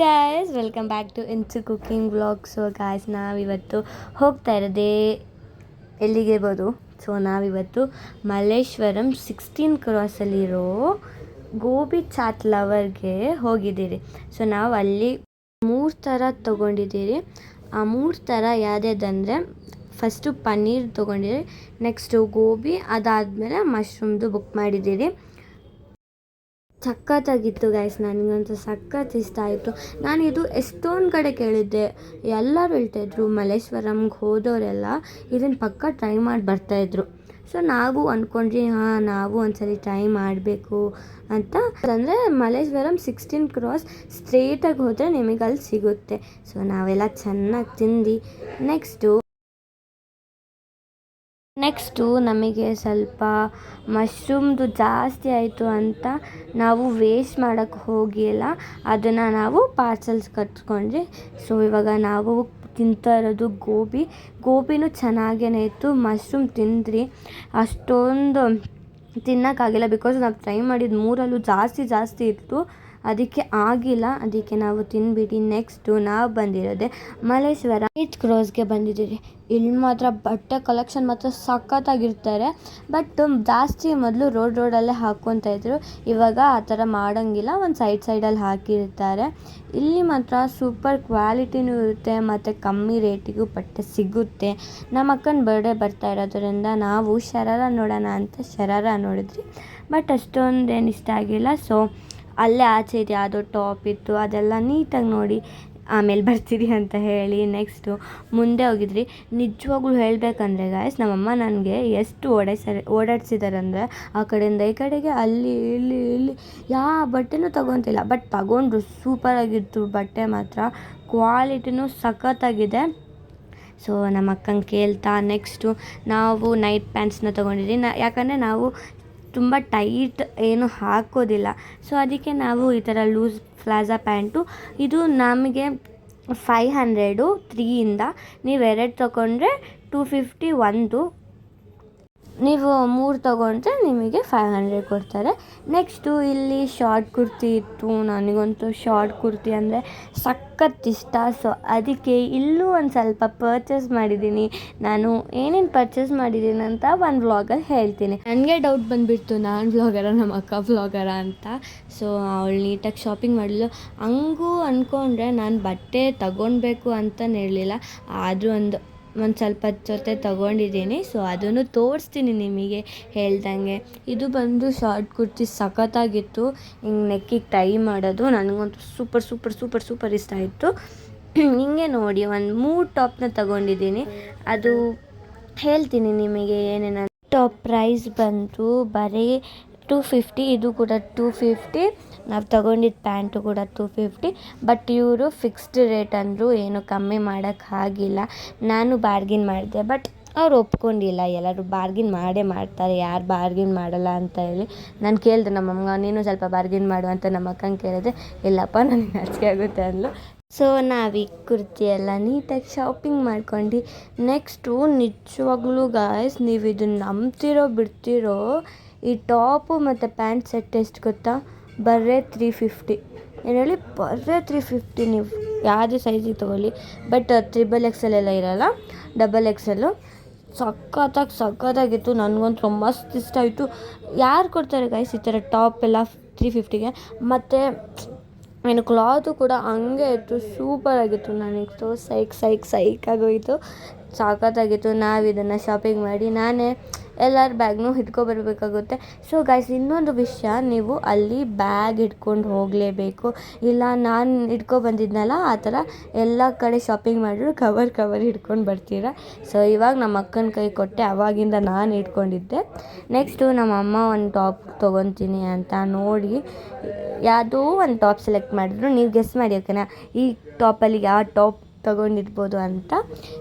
Guys, welcome back to Insu cooking vlog. So guys, ನಾವಿವತ್ತು ಹೋಗ್ತಾ ಇರೋದೇ ಎಲ್ಲಿಗಿರ್ಬೋದು. ಸೊ ನಾವಿವತ್ತು ಮಲ್ಲೇಶ್ವರಂ 16 ಕ್ರಾಸಲ್ಲಿರೋ ಗೋಬಿ ಚಾಟ್ ಲವರ್ಗೆ ಹೋಗಿದ್ದೀರಿ. ಸೊ ನಾವು ಅಲ್ಲಿ 3 ಥರ ತೊಗೊಂಡಿದ್ದೀರಿ. ಆ 3 ಥರ ಯಾವುದಂದರೆ, ಫಸ್ಟು ಪನ್ನೀರ್ ತೊಗೊಂಡಿದ್ದೀರಿ, ನೆಕ್ಸ್ಟು ಗೋಬಿ, ಅದಾದಮೇಲೆ ಮಶ್ರೂಮ್ದು ಬುಕ್ ಮಾಡಿದ್ದೀರಿ. ಸಖತ್ತಾಗಿತ್ತು ಗೈಸ್, ನನಗಂತೂ ಸಖತ್ ಇಷ್ಟ ಆಯಿತು. ನಾನಿದು ಎಷ್ಟೊಂದು ಕಡೆ ಕೇಳಿದ್ದೆ, ಎಲ್ಲರೂ ಹೇಳ್ತಾಯಿದ್ರು ಮಲ್ಲೇಶ್ವರಂಗೆ ಹೋದವರೆಲ್ಲ ಇದನ್ನು ಪಕ್ಕ ಟ್ರೈ ಮಾಡಿ ಬರ್ತಾಯಿದ್ರು. ಸೊ ನಾವು ಅಂದ್ಕೊಂಡ್ರಿ, ನಾವು ಒಂದ್ಸಲಿ ಟ್ರೈ ಮಾಡಬೇಕು ಅಂತ. ಅಂದರೆ ಮಲ್ಲೇಶ್ವರಂ 16 ಕ್ರಾಸ್ ಸ್ಟ್ರೇಟಾಗಿ ಹೋದರೆ ನಿಮಗೆ ಅಲ್ಲಿ ಸಿಗುತ್ತೆ. ಸೊ ನಾವೆಲ್ಲ ಚೆನ್ನಾಗಿ ತಿಂದು ನೆಕ್ಸ್ಟು ನಮಗೆ ಸ್ವಲ್ಪ ಮಶ್ರೂಮ್ದು ಜಾಸ್ತಿ ಆಯಿತು ಅಂತ ನಾವು ವೇಸ್ಟ್ ಮಾಡೋಕ್ಕೆ ಹೋಗಿಲ್ಲ, ಅದನ್ನು ನಾವು ಪಾರ್ಸಲ್ಸ್ ಕಟ್ಕೊಂಡ್ರಿ. ಸೊ ಇವಾಗ ನಾವು ತಿಂತಾ ಇರೋದು ಗೋಬಿನೂ ಚೆನ್ನಾಗೇ ಇತ್ತು. ಮಶ್ರೂಮ್ ತಿಂದ್ರಿ ಅಷ್ಟೊಂದು ತಿನ್ನೋಕ್ಕಾಗಿಲ್ಲ, ಬಿಕಾಸ್ ನಾವು ಟ್ರೈ ಮಾಡಿದ 3ರಲ್ಲೂ ಜಾಸ್ತಿ ಇತ್ತು, ಅದಕ್ಕೆ ಆಗಿಲ್ಲ. ಅದಕ್ಕೆ ನಾವು ತಿಂದ್ಬಿಟ್ಟು ನೆಕ್ಸ್ಟು ನಾವು ಬಂದಿರೋದೆ ಮಲ್ಲೇಶ್ವರ 8 ಕ್ರಾಸ್ಗೆ ಬಂದಿದ್ದೀರಿ. ಇಲ್ಲಿ ಮಾತ್ರ ಬಟ್ಟೆ ಕಲೆಕ್ಷನ್ ಮಾತ್ರ ಸಖತ್ತಾಗಿರ್ತಾರೆ. ಬಟ್ ಜಾಸ್ತಿ ಮೊದಲು ರೋಡಲ್ಲೇ ಹಾಕ್ಕೊತಾ ಇದ್ರು, ಇವಾಗ ಆ ಥರ ಮಾಡೋಂಗಿಲ್ಲ, ಒಂದು ಸೈಡಲ್ಲಿ ಹಾಕಿರ್ತಾರೆ. ಇಲ್ಲಿ ಮಾತ್ರ ಸೂಪರ್ ಕ್ವಾಲಿಟಿನೂ ಇರುತ್ತೆ ಮತ್ತು ಕಮ್ಮಿ ರೇಟಿಗೂ ಬಟ್ಟೆ ಸಿಗುತ್ತೆ. ನಮ್ಮ ಅಕ್ಕನ ಬರ್ಡೇ ಬರ್ತಾ ಇರೋದ್ರಿಂದ ನಾವು ಶರಾರ ನೋಡೋಣ ಅಂತ ಶರಾರ ನೋಡಿದ್ರಿ, ಬಟ್ ಅಷ್ಟೊಂದೇನು ಇಷ್ಟ ಆಗಿಲ್ಲ. ಸೊ ಅಲ್ಲೇ ಆಚೆ ಇದೆ ಯಾವುದೋ ಟಾಪ್ ಇತ್ತು, ಅದೆಲ್ಲ ನೀಟಾಗಿ ನೋಡಿ ಆಮೇಲೆ ಬರ್ತೀರಿ ಅಂತ ಹೇಳಿ ನೆಕ್ಸ್ಟು ಮುಂದೆ ಹೋಗಿದ್ರಿ. ನಿಜವಾಗ್ಲೂ ಹೇಳಬೇಕಂದ್ರೆ ಗಾಯ್ಸ್, ನಮ್ಮಮ್ಮ ನನಗೆ ಎಷ್ಟು ಓಡಾಡ್ಸಿದಾರಂದರೆ, ಆ ಕಡೆಯಿಂದ ಈ ಕಡೆಗೆ ಅಲ್ಲಿ ಇಲ್ಲಿ ಯಾವ ಬಟ್ಟೆನೂ ತೊಗೊತಿಲ್ಲ, ಬಟ್ ತಗೊಂಡ್ರು ಸೂಪರಾಗಿತ್ತು ಬಟ್ಟೆ ಮಾತ್ರ, ಕ್ವಾಲಿಟಿನೂ ಸಖತ್ತಾಗಿದೆ. ಸೊ ನಮ್ಮ ಅಕ್ಕಂಗೆ ಕೇಳ್ತಾ ನೆಕ್ಸ್ಟು ನಾವು ನೈಟ್ ಪ್ಯಾಂಟ್ಸ್ನ ತೊಗೊಂಡಿದ್ವಿ. ಯಾಕಂದರೆ ನಾವು ತುಂಬ ಟೈಟ್ ಏನು ಹಾಕೋದಿಲ್ಲ, ಸೊ ಅದಕ್ಕೆ ನಾವು ಈ ಥರ ಲೂಸ್ ಪ್ಲಾಜಾ ಪ್ಯಾಂಟು, ಇದು ನಮಗೆ 500 3ಇಂದ, ನೀವು 2 ತೊಗೊಂಡ್ರೆ 250 ಒಂದು, ನೀವು 3 ತೊಗೊಂಡ್ರೆ ನಿಮಗೆ 500 ಕೊಡ್ತಾರೆ. ನೆಕ್ಸ್ಟು ಇಲ್ಲಿ ಶಾರ್ಟ್ ಕುರ್ತಿ ಇತ್ತು, ನನಗಂತೂ ಶಾರ್ಟ್ ಕುರ್ತಿ ಅಂದರೆ ಸಖತ್ ಇಷ್ಟ. ಸೊ ಅದಕ್ಕೆ ಇಲ್ಲೂ ಒಂದು ಸ್ವಲ್ಪ ಪರ್ಚೇಸ್ ಮಾಡಿದ್ದೀನಿ. ನಾನು ಏನೇನು ಪರ್ಚೇಸ್ ಮಾಡಿದ್ದೀನಿ ಅಂತ ಒಂದು ವ್ಲಾಗಲ್ಲಿ ಹೇಳ್ತೀನಿ. ನನಗೆ ಡೌಟ್ ಬಂದುಬಿಡ್ತು, ನಾನು ವ್ಲಾಗರ ನಮ್ಮ ಅಕ್ಕ ವ್ಲಾಗರ ಅಂತ. ಸೊ ಅವಳು ನೀಟಾಗಿ ಶಾಪಿಂಗ್ ಮಾಡಲು, ಹಂಗೂ ಅಂದ್ಕೊಂಡ್ರೆ ನಾನು ಬಟ್ಟೆ ತಗೊಳ್ಬೇಕು ಅಂತಲೇ ಇರಲಿಲ್ಲ, ಆದರೂ ಒಂದು ಸ್ವಲ್ಪ ಜೊತೆ ತೊಗೊಂಡಿದ್ದೀನಿ. ಸೊ ಅದನ್ನು ತೋರಿಸ್ತೀನಿ ನಿಮಗೆ ಹೇಳ್ದಂಗೆ. ಇದು ಬಂದು ಶಾರ್ಟ್ ಕುರ್ತಿ ಸಖತ್ತಾಗಿತ್ತು, ಹಿಂಗೆ ನೆಕ್ಕಿಗೆ ಟೈ ಮಾಡೋದು, ನನಗಂತೂ ಸೂಪರ್ ಇಷ್ಟ ಆಯಿತು. ಹಿಂಗೆ ನೋಡಿ ಒಂದು 3 ಟಾಪ್ನ ತೊಗೊಂಡಿದ್ದೀನಿ, ಅದು ಹೇಳ್ತೀನಿ ನಿಮಗೆ ಏನೇನು. ಟಾಪ್ ಪ್ರೈಸ್ ಬಂತು ಬರೀ 250, ಇದು ಕೂಡ 250. ನಾವು ತೊಗೊಂಡಿದ್ದ ಪ್ಯಾಂಟು ಕೂಡ 250, ಬಟ್ ಇವರು ಫಿಕ್ಸ್ಡ್ ರೇಟ್ ಅಂದರು, ಏನು ಕಮ್ಮಿ ಮಾಡೋಕ್ಕಾಗಿಲ್ಲ. ನಾನು ಬಾರ್ಗಿನ್ ಮಾಡಿದೆ, ಬಟ್ ಅವ್ರು ಒಪ್ಕೊಂಡಿಲ್ಲ. ಎಲ್ಲರೂ ಬಾರ್ಗಿನ್ ಮಾಡ್ತಾರೆ, ಯಾರು ಬಾರ್ಗಿನ್ ಮಾಡಲ್ಲ ಅಂತ ಹೇಳಿ. ನಾನು ಕೇಳಿದೆ ನಮ್ಮಮ್ಮ, ನೀನು ಸ್ವಲ್ಪ ಬಾರ್ಗಿನ್ ಮಾಡು ಅಂತ ನಮ್ಮ ಅಕ್ಕಂಗೆ ಕೇಳಿದೆ. ಇಲ್ಲಪ್ಪ ನನಗೆ ನಾಚಿಕೆ ಆಗುತ್ತೆ ಅಂದ್ಲು. ಸೊ ನಾವು ಈ ಕುರ್ತಿ ಎಲ್ಲ ನೀಟಾಗಿ ಶಾಪಿಂಗ್ ಮಾಡ್ಕೊಂಡು ನೆಕ್ಸ್ಟು ನಿಜವಾಗ್ಲೂ ಗಾಯ್ಸ್, ನೀವು ಇದನ್ನು ನಂಬ್ತಿರೋ ಬಿಡ್ತಿರೋ, ಈ ಟಾಪು ಮತ್ತು ಪ್ಯಾಂಟ್ ಸೆಟ್ ಎಷ್ಟು ಗೊತ್ತಾ? ಬರೀ 350. ಏನು ಹೇಳಿ, ಬರೀ 350. ನೀವು ಯಾವುದೇ ಸೈಜಿಗೆ ತೊಗೊಳ್ಳಿ, ಬಟ್ XXL ಎಲ್ಲ ಇರೋಲ್ಲ, XXL. ಸಖತ್ತಾಗಿತ್ತು, ನನಗಂತೂ ಮಸ್ತ್ ಇಷ್ಟ ಆಯಿತು. ಯಾರು ಕೊಡ್ತಾರೆ ಗೈಸ್ ಈ ಥರ ಟಾಪ್ ಎಲ್ಲ 350ಗೆ? ಮತ್ತು ಏನು ಕ್ಲಾತು ಕೂಡ ಹಂಗೆ ಇತ್ತು, ಸೂಪರಾಗಿತ್ತು. ನನಗೆ ಸೈಕಾಗೋಯಿತು, ಸಖತ್ತಾಗಿತ್ತು. ನಾವು ಇದನ್ನು ಶಾಪಿಂಗ್ ಮಾಡಿ ನಾನೇ ಎಲ್ಲರ ಬ್ಯಾಗ್ನೂ ಹಿಡ್ಕೊಬರ್ಬೇಕಾಗುತ್ತೆ. ಸೊ ಗೈಸ್, ಇನ್ನೊಂದು ವಿಷಯ, ನೀವು ಅಲ್ಲಿ ಬ್ಯಾಗ್ ಹಿಡ್ಕೊಂಡು ಹೋಗಲೇಬೇಕು, ಇಲ್ಲ ನಾನು ಹಿಡ್ಕೊಬಂದಿದ್ನಲ್ಲ ಆ ಥರ ಎಲ್ಲ ಕಡೆ ಶಾಪಿಂಗ್ ಮಾಡಿದ್ರು ಕವರ್ ಹಿಡ್ಕೊಂಡು ಬರ್ತೀರ. ಸೊ ಇವಾಗ ನಮ್ಮ ಅಕ್ಕನ ಕೈ ಕೊಟ್ಟೆ, ಅವಾಗಿಂದ ನಾನು ಹಿಡ್ಕೊಂಡಿದ್ದೆ. ನೆಕ್ಸ್ಟು ನಮ್ಮಮ್ಮ ಒಂದು ಟಾಪ್ ತೊಗೊತೀನಿ ಅಂತ ನೋಡಿ ಯಾವುದೋ ಒಂದು ಟಾಪ್ ಸೆಲೆಕ್ಟ್ ಮಾಡಿದ್ರು. ನೀವು ಗೆಸ್ ಮಾಡಿ ಓಕೆನಾ, ಈ ಟಾಪಲ್ಲಿ ಯಾವ ಟಾಪ್ ತೊಗೊಂಡಿರ್ಬೋದು ಅಂತ.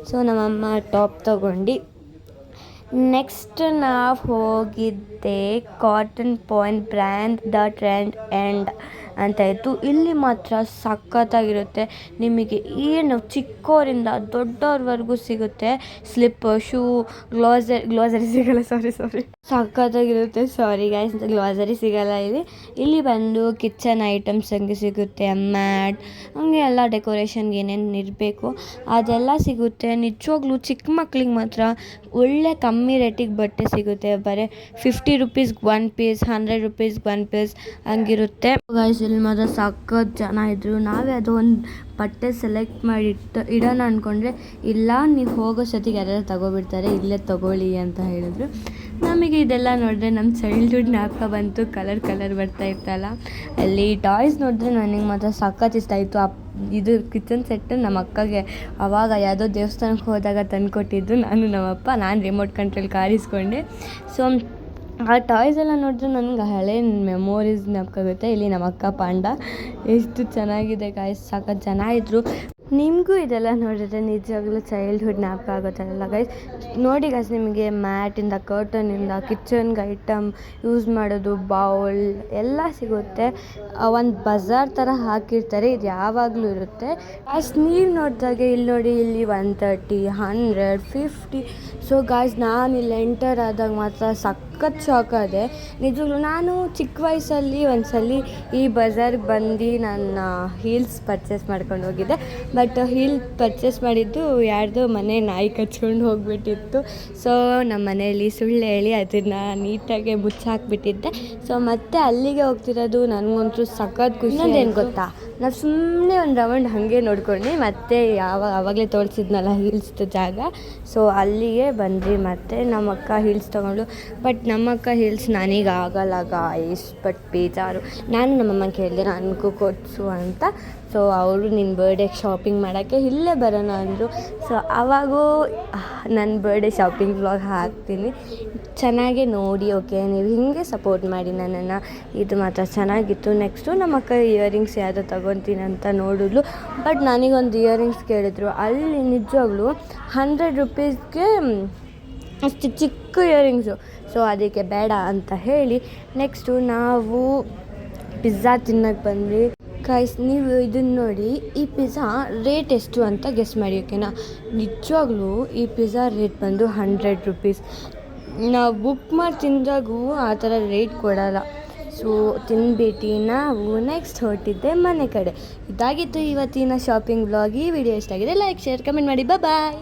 ಸೊ ನಮ್ಮಮ್ಮ ಟಾಪ್ ತೊಗೊಂಡು ನೆಕ್ಸ್ಟ್ ನಾವು ಹೋಗಿದ್ದೆ cotton point brand the trend and ಅಂತ ಇತ್ತು. ಇಲ್ಲಿ ಮಾತ್ರ ಸಖತ್ತಾಗಿರುತ್ತೆ. ನಿಮಗೆ ಏನು ಚಿಕ್ಕವರಿಂದ ದೊಡ್ಡವ್ರವರೆಗೂ ಸಿಗುತ್ತೆ. ಸ್ಲಿಪ್ಪರ್, ಶೂ, ಗ್ಲೋಸರಿ ಸಿಗಲ್ಲ, ಸಾರಿ ಸಖತ್ತಾಗಿರುತ್ತೆ. ಸಾರಿ ಗೈಸ್, ಗ್ಲೋಸರಿ ಸಿಗಲ್ಲ ಇಲ್ಲಿ ಬಂದು ಕಿಚನ್ ಐಟಮ್ಸ್ ಹಂಗೆ ಸಿಗುತ್ತೆ. ಮ್ಯಾಟ್ ಹಂಗೆ ಎಲ್ಲ ಡೆಕೋರೇಷನ್ಗೆ ಏನೇನು ಇರಬೇಕು ಅದೆಲ್ಲ ಸಿಗುತ್ತೆ. ನಿಜವಾಗ್ಲೂ ಚಿಕ್ಕ ಮಕ್ಳಿಗೆ ಮಾತ್ರ ಒಳ್ಳೆ ಕಮ್ಮಿ ರೇಟಿಗೆ ಬಟ್ಟೆ ಸಿಗುತ್ತೆ. ಬರೀ 50 ರೂಪೀಸ್ಗೆ 1 ಪೀಸ್, 100 ರೂಪೀಸ್ಗೆ 1 ಪೀಸ್ ಹಂಗಿರುತ್ತೆ. ಗೈಸ್ ಇಲ್ಲಿ ಮಾತ್ರ ಸಖತ್ ಜನ ಇದ್ದರು. ನಾವೇ ಅದು ಒಂದು ಬಟ್ಟೆ ಸೆಲೆಕ್ಟ್ ಮಾಡಿ ಇಡೋಣ ಅಂದ್ಕೊಂಡ್ರೆ ಇಲ್ಲ, ನೀವು ಹೋಗೋ ಸತಿಗೆ ಯಾರು ತಗೋಬಿಡ್ತಾರೆ, ಇಲ್ಲೇ ತೊಗೊಳ್ಳಿ ಅಂತ ಹೇಳಿದ್ರು. ನಮಗೆ ಇದೆಲ್ಲ ನೋಡಿದ್ರೆ ನಮ್ಮ ಚೈಲ್ಡ್ಹುಡ್ ಜ್ಞಾಪಕ ಬಂತು. ಕಲರ್ ಬರ್ತಾ ಇತ್ತಲ್ಲ, ಅಲ್ಲಿ ಟಾಯ್ಸ್ ನೋಡಿದ್ರೆ ನನಗೆ ಮಾತ್ರ ಸಖತ್ ಇಷ್ಟ ಆಯಿತು. ಇದು ಕಿಚನ್ ಸೆಟ್ ನಮ್ಮ ಅಕ್ಕಗೆ ಆವಾಗ ಯಾವುದೋ ದೇವಸ್ಥಾನಕ್ಕೆ ಹೋದಾಗ ತಂದುಕೊಟ್ಟಿದ್ದು. ನಾನು ರಿಮೋಟ್ ಕಂಟ್ರೋಲ್ ಕಾರಿಸ್ಕೊಂಡೆ. ಸೊ ಆ ಟಾಯ್ಸ್ ಎಲ್ಲ ನೋಡಿದ್ರೆ ನನಗೆ ಹಳೆ ಮೆಮೊರೀಸ್ ನೆನಪಾಗುತ್ತೆ. ಇಲ್ಲಿ ನಮ್ಮ ಅಕ್ಕ ಪಾಂಡ ಎಷ್ಟು ಚೆನ್ನಾಗಿದೆ ಗಾಯ್ಸ್, ಸಖತ್ ಜನ ಇದ್ದರು. ನಿಮಗೂ ಇದೆಲ್ಲ ನೋಡಿದ್ರೆ ನಿಜವಾಗ್ಲೂ ಚೈಲ್ಡ್ಹುಡ್ ಜ್ಞಾಪಕ ಆಗುತ್ತಲ್ಲ ಗೈಸ್. ನೋಡಿ ಗೈಸ್, ನಿಮಗೆ ಮ್ಯಾಟಿಂದ, ಕರ್ಟನಿಂದ, ಕಿಚನ್ಗೆ ಐಟಮ್ ಯೂಸ್ ಮಾಡೋದು, ಬೌಲ್ ಎಲ್ಲ ಸಿಗುತ್ತೆ. ಒಂದು ಬಜಾರ್ ಥರ ಹಾಕಿರ್ತಾರೆ, ಇದು ಯಾವಾಗಲೂ ಇರುತ್ತೆ. ಅಷ್ಟು ನೀವು ನೋಡಿದಾಗೆ ಇಲ್ಲಿ ನೋಡಿ, ಇಲ್ಲಿ 130, 100, 50. ಸೊ ಗಾಯ್ಸ್, ನಾನು ಇಲ್ಲಿ ಎಂಟರ್ ಆದಾಗ ಮಾತ್ರ ಸಖತ್ ಶಾಕ್ ಆದೆ ನಿಜವಾಗ್ಲೂ. ನಾನು ಚಿಕ್ಕ ವಯಸ್ಸಲ್ಲಿ ಒಂದ್ಸಲಿ ಈ ಬಜಾರ್ಗೆ ಬಂದು ನನ್ನ ಹೀಲ್ಸ್ ಪರ್ಚೇಸ್ ಮಾಡ್ಕೊಂಡು ಹೋಗಿದ್ದೆ. ಬಟ್ ಹೀಲ್ ಪರ್ಚೇಸ್ ಮಾಡಿದ್ದು ಯಾರ್ದೋ ಮನೆ ನಾಯಿ ಕಚ್ಕೊಂಡು ಹೋಗಿಬಿಟ್ಟಿತ್ತು. ಸೊ ನಮ್ಮ ಮನೆಯಲ್ಲಿ ಸುಳ್ಳು ಹೇಳಿ ಅದನ್ನು ನೀಟಾಗಿ ಮುಚ್ಚಾಕ್ಬಿಟ್ಟಿದ್ದೆ. ಸೊ ಮತ್ತೆ ಅಲ್ಲಿಗೆ ಹೋಗ್ತಿರೋದು ನನಗಂತೂ ಸಖತ್ ಖುಷಿ. ಏನು ಗೊತ್ತಾ, ನಾವು ಸುಮ್ಮನೆ ಒಂದು ರೌಂಡ್ ಹಾಗೆ ನೋಡ್ಕೊಂಡು ಮತ್ತೆ ಆವಾಗಲೇ ತೋರಿಸಿದ್ನಲ್ಲ ಹೀಲ್ಸ್ದು ಜಾಗ, ಸೊ ಅಲ್ಲಿಗೆ ಬಂದ್ರಿ. ಮತ್ತು ನಮ್ಮ ಅಕ್ಕ ಹೀಲ್ಸ್ ತೊಗೊಂಡು, ಬಟ್ ನಮ್ಮ ಅಕ್ಕ ಹೀಲ್ಸ್ ನನಗೆ ಆಗಲ್ಲ ಗಾಯ್ಸ್, ಬಟ್ ಬೇಜಾರು. ನಾನು ನಮ್ಮಮ್ಮ ಕೇಳಿದೆ ನನಗೂ ಕೊಡಿಸು ಅಂತ. ಸೊ ಅವರು ನಿನ್ನ ಬರ್ಡೇಗೆ ಶಾಪಿಂಗ್ ಮಾಡೋಕ್ಕೆ ಇಲ್ಲೇ ಬರೋಣ ಅಂದರು. ಸೊ ಆವಾಗೂ ನನ್ನ ಬರ್ಡೇ ಶಾಪಿಂಗ್ ವ್ಲಾಗ್ ಹಾಕ್ತೀನಿ, ಚೆನ್ನಾಗೇ ನೋಡಿ. ಓಕೆ, ನೀವು ಹೀಗೆ ಸಪೋರ್ಟ್ ಮಾಡಿ ನನ್ನನ್ನು. ಇದು ಮಾತ್ರ ಚೆನ್ನಾಗಿತ್ತು. ನೆಕ್ಸ್ಟು ನಮ್ಮ ಅಕ್ಕ ಇಯರಿಂಗ್ಸ್ ಯಾವುದೋ ತೊಗೊತೀನಿ ಅಂತ ನೋಡಿದ್ಲು. ಬಟ್ ನನಗೊಂದು ಇಯರಿಂಗ್ಸ್ ಕೇಳಿದ್ರು. ಅಲ್ಲಿ ನಿಜವಾಗ್ಲೂ 100 ರೂಪೀಸ್ಗೆ ಅಷ್ಟು ಚಿಕ್ಕ ಇಯರಿಂಗ್ಸು. ಸೊ ಅದಕ್ಕೆ ಬೇಡ ಅಂತ ಹೇಳಿ ನೆಕ್ಸ್ಟು ನಾವು ಪಿಜ್ಜಾ ತಿನ್ನೋಕ್ಕೆ ಬಂದ್ವಿ. ಗೈಸ್, ನೀವು ಇದನ್ನು ನೋಡಿ, ಈ ಪಿಜ್ಜಾ ರೇಟ್ ಎಷ್ಟು ಅಂತ ಗೆಸ್ ಮಾಡಿ. ಓಕೆನಾ, ನಿಜವಾಗ್ಲೂ ಈ ಪಿಜ್ಜಾ ರೇಟ್ ಬಂದು 100 ರೂಪೀಸ್. ನಾವು ಬುಕ್ ಮಾಡಿ ತಿಂದಾಗೂ ಆ ಥರ ರೇಟ್ ಕೊಡೋಲ್ಲ. ಸೊ ತಿನ್ಬಿಟ್ಟು ನಾವು ನೆಕ್ಸ್ಟ್ ಹೊರಟಿದ್ದೆ ಮನೆ ಕಡೆ. ಇದಾಗಿತ್ತು ಇವತ್ತಿನ ಶಾಪಿಂಗ್ ವ್ಲಾಗ್. ಈ ವಿಡಿಯೋ ಇಷ್ಟ ಆಗಿದೆ ಲೈಕ್, ಶೇರ್, ಕಮೆಂಟ್ ಮಾಡಿ. ಬಾಯ್.